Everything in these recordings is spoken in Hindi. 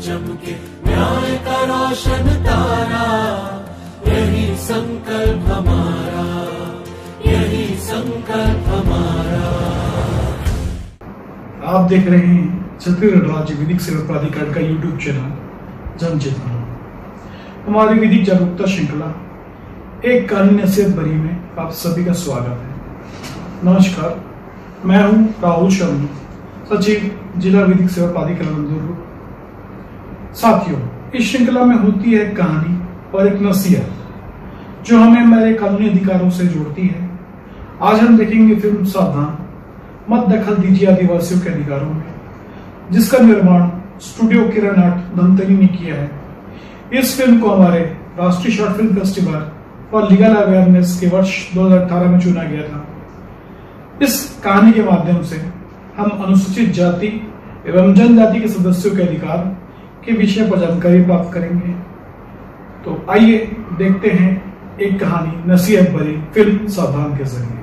चमके न्याय का रोशन तारा, यही संकल्प हमारा, यही संकल्प हमारा। आप देख रहे हैं छत्तीसगढ़ राज्य विधिक सेवा प्राधिकरण का यूट्यूब चैनल जन चेतना। हमारी विधिक जागरूकता श्रृंखला एक कहानी नसीहत भरी में आप सभी का स्वागत है। नमस्कार, मैं हूं राहुल शर्मा, सचिव जिला विधिक सेवा प्राधिकरण दुर्ग। साथियों, इस श्रृंखला में होती है कहानी और एक नसीहत जो हमें हमारे कानूनी अधिकारों से जोड़ती है। आज हम देखेंगे फिल्म सावधान, मत दखल दीजिए आदिवासियों के अधिकारों में, जिसका निर्माण स्टूडियो किरण आर्ट धमतरी ने किया है। इस फिल्म को हमारे राष्ट्रीय शॉर्ट फिल्म फेस्टिवल और लीगल अवेयरनेस के वर्ष 2018 में चुना गया था। इस कहानी के माध्यम से हम अनुसूचित जाति एवं जनजाति के सदस्यों के अधिकार के विषय पर जानकारी प्राप्त करेंगे। तो आइए देखते हैं एक कहानी नसीहत भरी फिल्म सावधान के जरिए।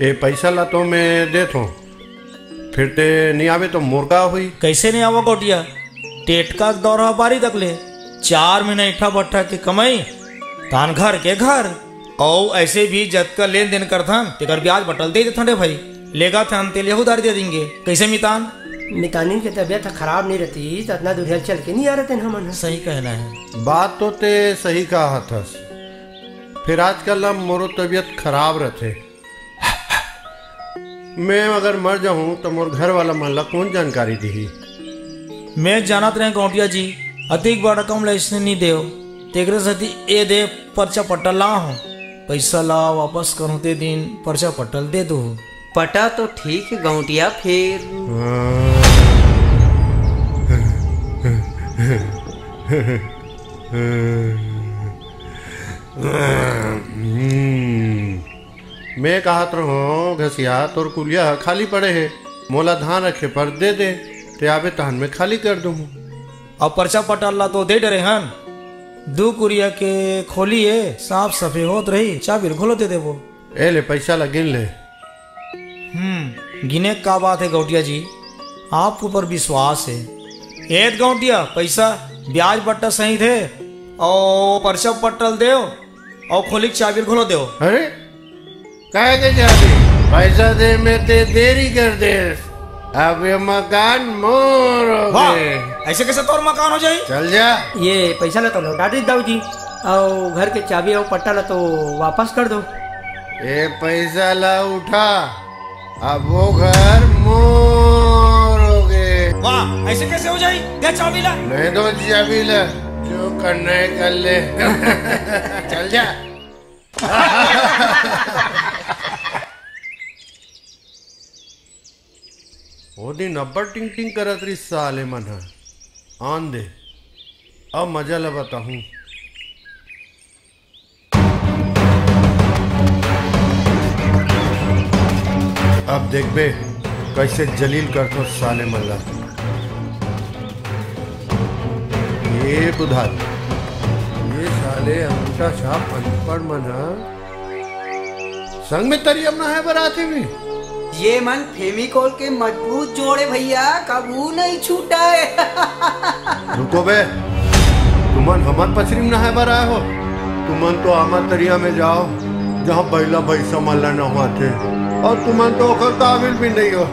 ए पैसा ला तो मैं दे थो, फिर ते नहीं आवे तो मुर्गा हुई। कैसे नहीं आवा गोटिया, टेटका दौरा बारी तक ले 4 महीना इठा बट्ठा के कमाई तान घर के घर और ऐसे भी जत का लेन देन करथन तेकर ब्याज बटल दे देथन रे भाई, लेगा थे हम तेल यहू उधार दे देंगे। कैसे मितान मितानी की तबीयत खराब नहीं रहती तो इतना दूर चल के नहीं आ रहे थे हम। सही कहना है, बात तो ते सही कहा था। फिर आजकल अब मोरो तबीयत खराब रहते, मैं अगर मर जाऊं तो मोर घर वाला मला कौन जानकारी दी। मैं जानत रहे गौटिया जी अधिक बड़ा कम लाइसेंस नहीं दे तेरे सती ए दे पर्चा पट्टा ला हो, पैसा ला वापस करो ते दिन पर्चा पट्टल दे दो। पटा तो ठीक है गौटिया, फिर मैं कहत रहो घसिया तोर कुलिया खाली पड़े है, मोला धान रखे पर दे दे ते आवे तहन में खाली कर दूँ। अब पर्चा पटाला तो दे डरे हन, 2 कुरिया के खोली है साफ सफे होत रही, चाबी खोलो दे देवो। ए ले पैसा ला गिन ले। गिने का बात है गौटिया जी, आपके ऊपर विश्वास है। एक गौटिया पैसा ब्याज बट्टा सही थे और पर्चा पट्टल दे और खोली चाबी खोलो दे। अरे काहे के चाबी पैसा दे में ते देरी कर दे, अब ये मकान मोर हो गए। ऐसे कैसे तोर मकान हो जाए? चल जा। ये पैसा ला तो लौटा दी दाऊ जी, और घर के चाबी और पट्टा ला तो वापस कर दो। ये पैसा ला उठा, अब वो घर मोर हो गए। वाह, ऐसे कैसे हो जाए? दे चाबी ला। नहीं दो चाबी ला, जो करना है कर ले। चल जा। वो दिन अब्बर टिंग टिंग करत रही साले मन आन दे, अब मजा लगाता हूँ। अब देख बे कैसे जलील करतो साले मल्ला। ये बुधार ये साले अंगूठा छाप अनपढ़ मन संग में तरियम ना है बराती में। ये मन फेविकोल के मजबूत जोड़े भैया, कबू नहीं छूटा है। रुको बे, तुमन हमर पछरी में ना है बराए हो, तुमन तो आमा तरिया में जाओ जहाँ बैला भैसा मल्ला न हुआ थे, और तुमन तो ओकर काबिल भी नहीं हो।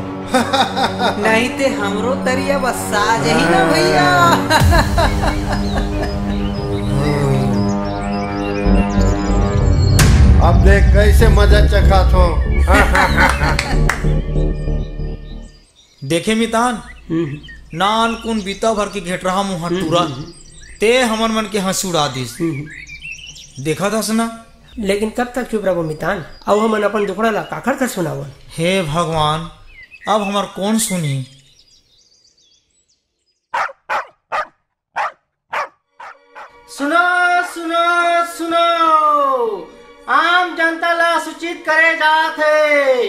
नहीं ते हमरो तरिया बस साज ही ना भैया। अब देख कैसे मजा चखा थो। देखे मितान नानकुन बीता भर के घेट रहा मुँह टूरा ते हमन मन के हंसी उड़ा दिस। देखा था सुना। लेकिन कब तक चुप रहो मितान, अब हमन अपन दुखड़ा ला काखर कर सुनावन। हे भगवान, अब हमार कौन सुनी। सुनो सुनो सुनो, आम जनता ला सूचित करे जात है,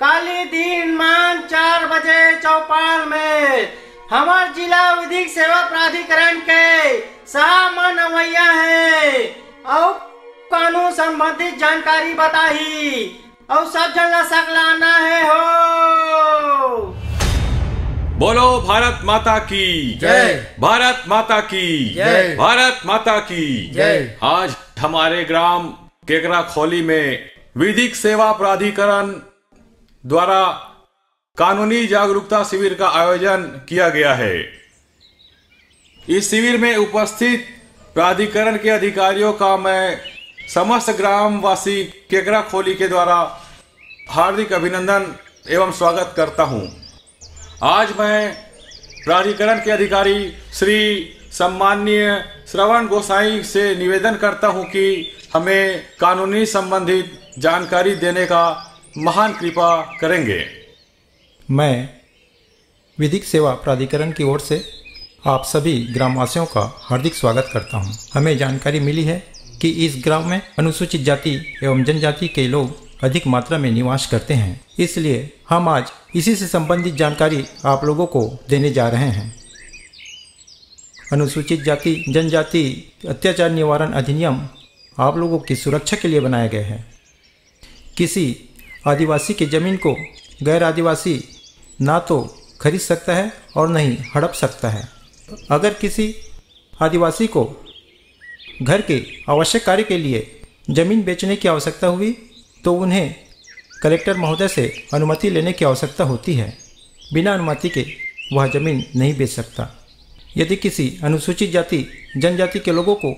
काली दिन मान 4 बजे चौपाल में हमार जिला विधिक सेवा प्राधिकरण के सामन अवैया है और कानून संबंधित जानकारी बताही और सब जन ला सकलाना है हो। बोलो भारत माता की जय। भारत माता की जय। भारत माता की जय। आज हमारे ग्राम केकरा खोली में विधिक सेवा प्राधिकरण द्वारा कानूनी जागरूकता शिविर का आयोजन किया गया है। इस शिविर में उपस्थित प्राधिकरण के अधिकारियों का मैं समस्त ग्रामवासी केकरा खोली के द्वारा हार्दिक अभिनंदन एवं स्वागत करता हूं। आज मैं प्राधिकरण के अधिकारी श्री सम्माननीय श्रवण गोसाई से निवेदन करता हूं कि हमें कानूनी संबंधित जानकारी देने का महान कृपा करेंगे। मैं विधिक सेवा प्राधिकरण की ओर से आप सभी ग्रामवासियों का हार्दिक स्वागत करता हूं। हमें जानकारी मिली है कि इस ग्राम में अनुसूचित जाति एवं जनजाति के लोग अधिक मात्रा में निवास करते हैं, इसलिए हम आज इसी से संबंधित जानकारी आप लोगों को देने जा रहे हैं। अनुसूचित जाति जनजाति अत्याचार निवारण अधिनियम आप लोगों की सुरक्षा के लिए बनाया गया है। किसी आदिवासी की जमीन को गैर आदिवासी ना तो खरीद सकता है और न ही हड़प सकता है। अगर किसी आदिवासी को घर के आवश्यक कार्य के लिए जमीन बेचने की आवश्यकता हुई तो उन्हें कलेक्टर महोदय से अनुमति लेने की आवश्यकता होती है। बिना अनुमति के वह जमीन नहीं बेच सकता। यदि किसी अनुसूचित जाति जनजाति के लोगों को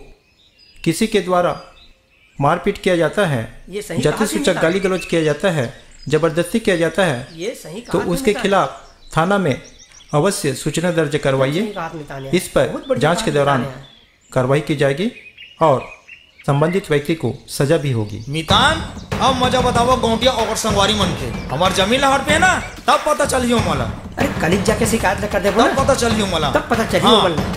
किसी के द्वारा मारपीट किया जाता है, जाति सूचक गाली गलौज किया जाता है, जबरदस्ती किया जाता है, तो उसके खिलाफ थाना में अवश्य सूचना दर्ज करवाइए। इस पर जांच के दौरान कार्रवाई की जाएगी और संबंधित व्यक्ति को सजा भी होगी। मितान, अब मजा बताओ गौटिया और संगवारी मन के हमार जमीन ला हड़पे ना, तब पता चलियो मला। अरे कल जाके शिकायत कर दे, तब पता चलियो मला, तब पता चलियो मला।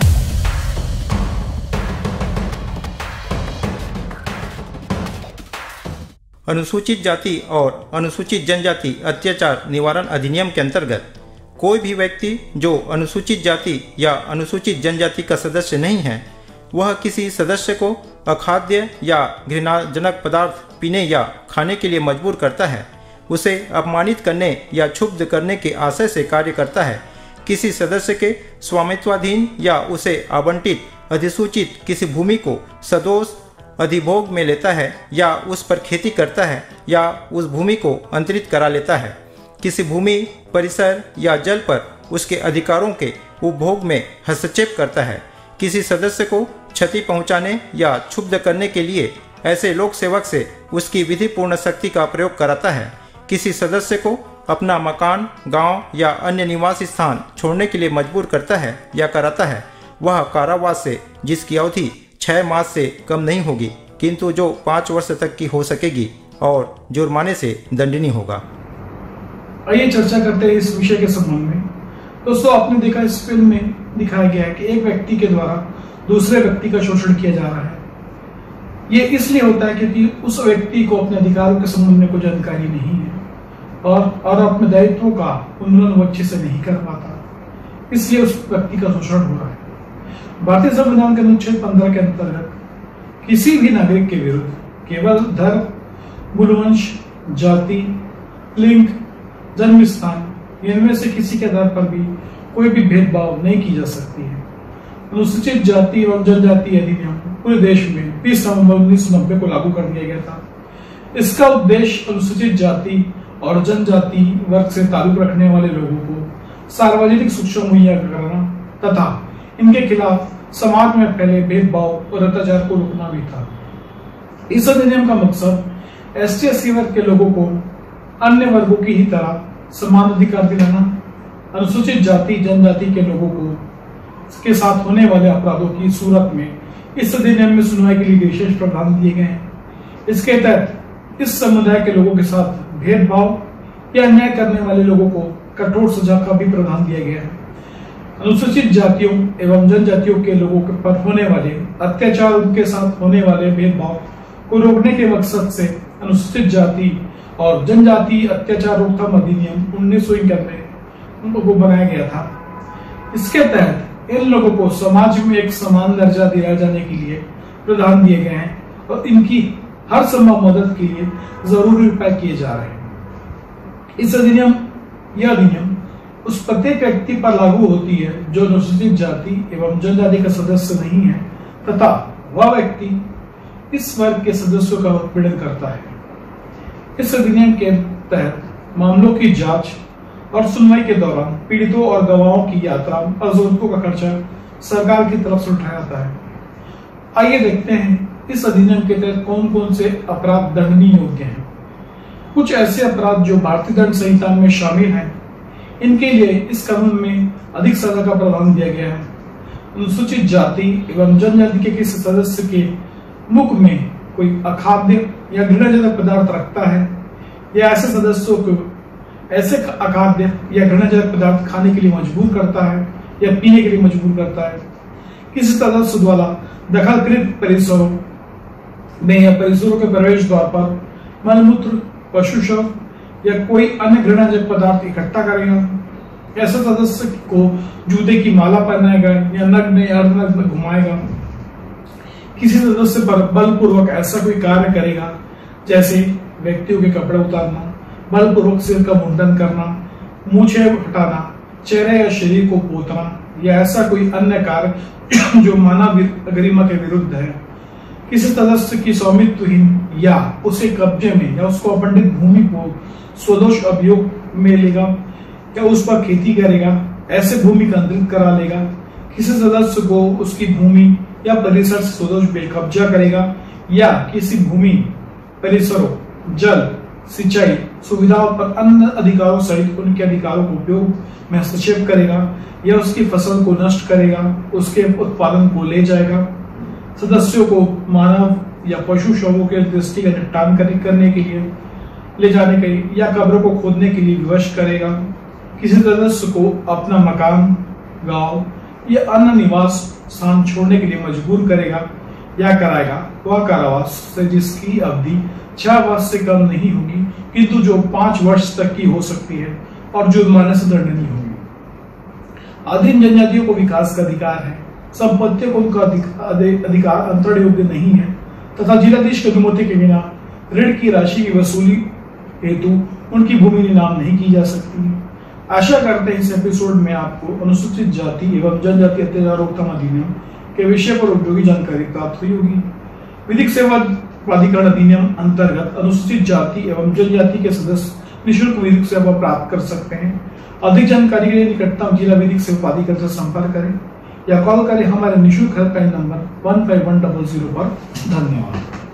अनुसूचित जाति और अनुसूचित जनजाति अत्याचार निवारण अधिनियम के अंतर्गत कोई भी व्यक्ति जो अनुसूचित जाति या अनुसूचित जनजाति का सदस्य नहीं है, वह किसी सदस्य को अखाद्य या घृणाजनक पदार्थ पीने या खाने के लिए मजबूर करता है, उसे अपमानित करने या क्षुब्ध करने के आशय से कार्य करता है, किसी सदस्य के स्वामित्वाधीन या उसे आवंटित अधिसूचित किसी भूमि को सदोष अधिभोग में लेता है या उस पर खेती करता है या उस भूमि को अंतरित करा लेता है, किसी भूमि परिसर या जल पर उसके अधिकारों के उपभोग में हस्तक्षेप करता है, किसी सदस्य को क्षति पहुंचाने या क्षुब्ध करने के लिए ऐसे लोक सेवक से उसकी विधिपूर्ण शक्ति का प्रयोग कराता है, किसी सदस्य को अपना मकान, गांव या अन्य निवास स्थान छोड़ने के लिए मजबूर करता है या कराता है, वह कारावास से जिसकी अवधि 6 मास से कम नहीं होगी किंतु जो 5 वर्ष तक की हो सकेगी और जुर्माने से दंडनीय होगा। आइए चर्चा करते हैं इस विषय के संबंध में। दोस्तों, आपने देखा इस फिल्म में दिखाया गया है कि एक व्यक्ति के द्वारा दूसरे व्यक्ति का शोषण किया जा रहा है। ये इसलिए होता है क्योंकि उस व्यक्ति को अपने अधिकारों के संबंध में कोई जानकारी नहीं है और अपने दायित्वों का उन्मूलन वो अच्छे से नहीं कर पाता, इसलिए उस व्यक्ति का शोषण हो रहा है। भारतीय संविधान के अनुच्छेद 15 के अंतर्गत किसी भी नागरिक के विरुद्ध केवल धर्म, मूलवंश, जाति, लिंग, जन्म स्थान इनमें से किसी के आधार पर भी कोई भी भेदभाव नहीं की जा सकती है। अनुसूचित जाति और जनजाति अधिनियम पूरे देश में 30 नवंबर 1990 को लागू कर दिया गया था। इसका उद्देश्य अनुसूचित जाति और जनजाति वर्ग से ताल्लुक रखने वाले लोगों को सार्वजनिक सुरक्षा मुहैया कराना तथा इनके खिलाफ समाज में फैले भेदभाव और अत्याचार को रोकना भी था। इस अधिनियम का मकसद ST/SC वर्ग के लोगों को अन्य वर्गों की ही तरह समान अधिकार दिलाना अनुसूचित जाति जनजाति के लोगों को के साथ होने वाले अपराधों की सूरत में इस अधिनियम में सुनवाई के लिए विशेष प्रावधान दिए गए हैं। इसके तहत इस समुदाय के लोगों के साथ भेदभाव या अन्याय करने वाले लोगों को कठोर सजा का भी प्रावधान दिया गया है। अनुसूचित जातियों एवं जनजातियों के लोगों पर होने वाले अत्याचार, उनके साथ होने वाले भेदभाव को रोकने के मकसद से अनुसूचित जाति और जनजाति अत्याचार रोकथाम अधिनियम 1991 को बनाया गया था। इसके तहत इन लोगों को समाज में एक समान दर्जा दिया जाने के लिए प्रावधान दिए गए हैं और इनकी हर संभव मदद के लिए जरूरी उपाय किए जा रहे हैं। यह अधिनियम उस प्रत्येक व्यक्ति पर लागू होती है जो अनुसूचित जाति एवं जनजाति का सदस्य नहीं है तथा वह व्यक्ति इस वर्ग के सदस्यों का उत्पीड़न करता है। इस अधिनियम के तहत मामलों की जांच और सुनवाई के दौरान पीड़ितों और गवाहों की यात्रा और जरूरतों का खर्चा सरकार की तरफ से उठाया जाता है। आइए देखते हैं इस अधिनियम के तहत कौन कौन से अपराध दंडनीय योग्य हैं। कुछ ऐसे अपराध जो भारतीय दंड संहिता में शामिल हैं, इनके लिए इस कानून में अधिक सजा का प्रावधान दिया गया है। अनुसूचित जाति एवं जनजाति के किसी सदस्य के मुख में कोई अखाद्य या घृणाजनक पदार्थ रखता है या ऐसे सदस्यों को ऐसे अखाद्य या घृणाजनक पदार्थ खाने के लिए मजबूर करता है या पीने के लिए मजबूर करता है, किसी सदस्य द्वारा दखलकृत परिसरों में या परिसरों के प्रवेश द्वार पर मलमूत्र, पशु शव या कोई अन्य घृणाजनक पदार्थ इकट्ठा करेगा, ऐसे सदस्य को जूते की माला पहनाएगा या नग्न या अर्धनग्न घुमाएगा, किसी सदस्य पर बलपूर्वक ऐसा कोई कार्य करेगा जैसे व्यक्तियों के कपड़े उतारना, बलपूर्वक सिर का मुंडन करना, मूछें हटाना, चेहरे या शरीर को पोतना या ऐसा कोई अन्य कार्य जो मानव गरिमा के विरुद्ध है, किसी सदस्य की स्वामित्वहीन या उसे कब्जे में या उसको अपंडित भूमि को स्वदोष अभियोग में लेगा या उस पर खेती करेगा, ऐसे भूमि का अंतरित करा लेगा, किसी सदस्य को उसकी भूमि या परिसर से स्वदोष बेकब्जा करेगा या किसी भूमि, परिसरों, जल, सिंचाई सुविधाओं पर अन्य अधिकारों सहित उनके अधिकारों को उपयोग में हस्तक्षेप करेगा या उसकी फसल को नष्ट करेगा, उसके उत्पादन को ले जाएगा, सदस्यों को मानव या पशु शवों के दृष्टि का निपटान करने के लिए ले जाने के या कब्रों को खोदने के लिए विवश करेगा, किसी सदस्य को अपना मकान, गांव या अन्य निवास स्थान छोड़ने के लिए मजबूर करेगा या कराएगा, वह कारावास से जिसकी अवधि 6 वर्ष से कम नहीं होगी किंतु जो 5 वर्ष तक की हो सकती है और जुर्माने से दंडनीय होगी। आदिम जनजातियों को विकास का अधिकार है, संपत्तियों को उनका अधिकार अंतरण योग्य नहीं है तथा जिलाधीश की अनुमति के बिना ऋण की राशि की वसूली हेतु उनकी भूमि नीलाम नहीं की जा सकती। आशा करते हैं इस एपिसोड में आपको अनुसूचित जाति एवं जनजाति अत्याचार रोकथाम अधिनियम के विषय पर उपयोगी जानकारी प्राप्त हुई होगी। विधिक सेवा प्राधिकरण अधिनियम अंतर्गत अनुसूचित जाति एवं जनजाति के सदस्य निःशुल्क विधिक सेवा प्राप्त कर सकते हैं। अधिक जानकारी के लिए निकटतम जिला विधिक सेवा प्राधिकरण से संपर्क करें या कॉल करें हमारे निःशुल्क हेल्पलाइन नंबर 15100 पर। धन्यवाद।